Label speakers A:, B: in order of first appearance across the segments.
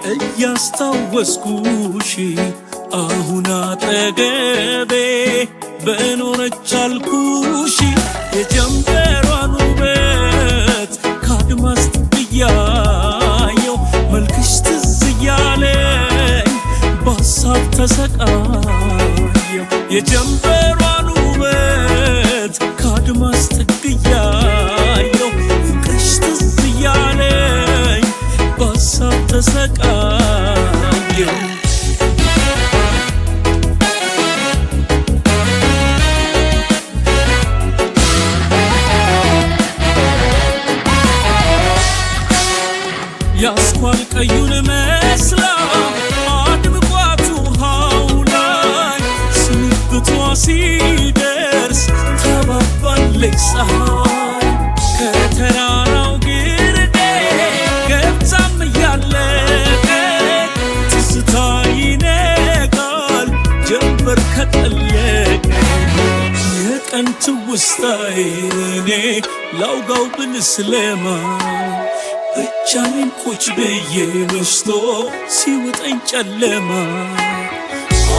A: እያስታወስኩሽ አሁን አጠገቤ በኖረች አልኩሽ የጀንበሯን ውበት ከአድማስ ጥያየው መልክሽ ትዝ እያለኝ በሀሳብ ተሰቃየው የጀንበሯን ውበት ከአድማስ ጥያየው ፍቅርሽ ትዝ እያለኝ በሀሳብ ተሰቃየው ያስኳል ቀዩን መስላ አድምቋት ውሃው ላይ ስንብቷ ሲደርስ ተባባለች ፀሐይ ከተራራው ግርጌ ገብታም እያለቀ ትዝታ ይነጋል ጀንበር ከጠለቀ የቀን ትውስታዬ እኔ ላውጋው ብንስለማ ብቻዬን ቁጭ ብዬ መሽቶ ሲውጠኝ ጨለማ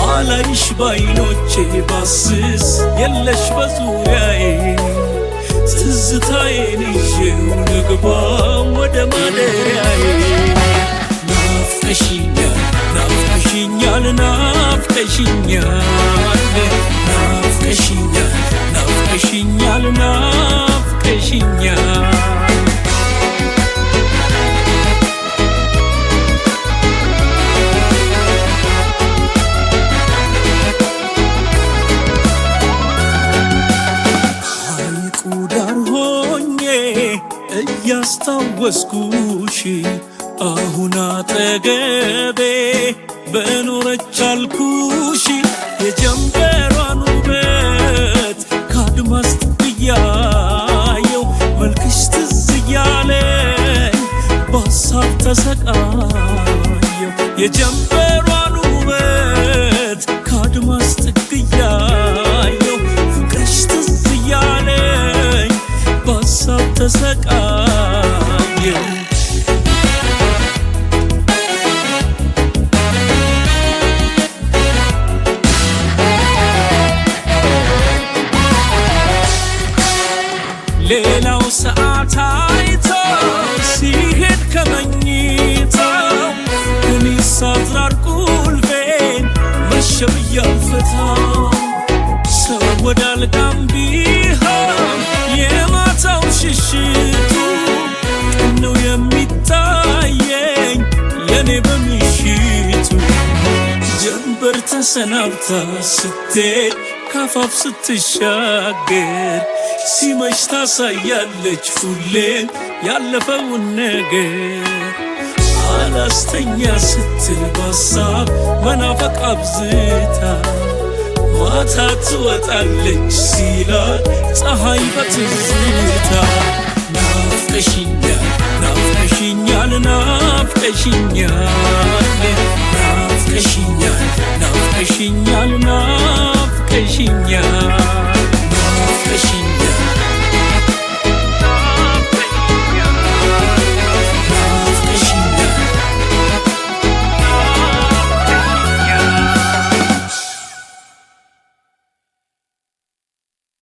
A: አላይሽ ባይኖቼ ባስስ የለሽ በዙሪያዬ ትዝታዬን ይዤው ልግባ ወደ ማደሪያዬ ናፍቀሽኛል ናፍቀሽኛል ናፍቀሽኛል ናፍቀሽኛል ናፍቀሽኛል ናፍቀሽኛል እያስታወስኩሽ አሁን አጠገቤ በኖረች አልኩሽ የጀንበሯን ውበት ከአድማስ ጥያየው መልክሽ ትዝ እያለኝ በሀሳብ ተሰቃየው የጀንበሯን ውበት ከአድማስ ጥያየው ፍቅርሽ ትዝ እያለኝ በሀሳብ ተሰቃየው ሌላው ሰዓት አይቶ ሲሄድ ከመኝታው እኔ ሳጥራር ቁልፌን መሸ ብዬ አልፈታው ሰው ወደ አልጋም ቢሆን የማታው ሽሽቱ ቀን ነው የሚታየኝ ለኔ በምሽቱ ጀንበር ተሰናብታ ስትሄድ ካፋፍ ስትሻገር ሲመሽ ታሳያለች ሁሌም ያለፈውን ነገር አላስተኛ ስትል በሀሳብ መናፈቅ አብዝታ ማታ ትወጣለች ሲላት ፀሐይ በትዝታ ናፍቀሽኛል ናፍቀሽኛል ናፍቀሽኛል ናፍቀሽኛል ናፍቀሽኛል ናፍቀሽኛል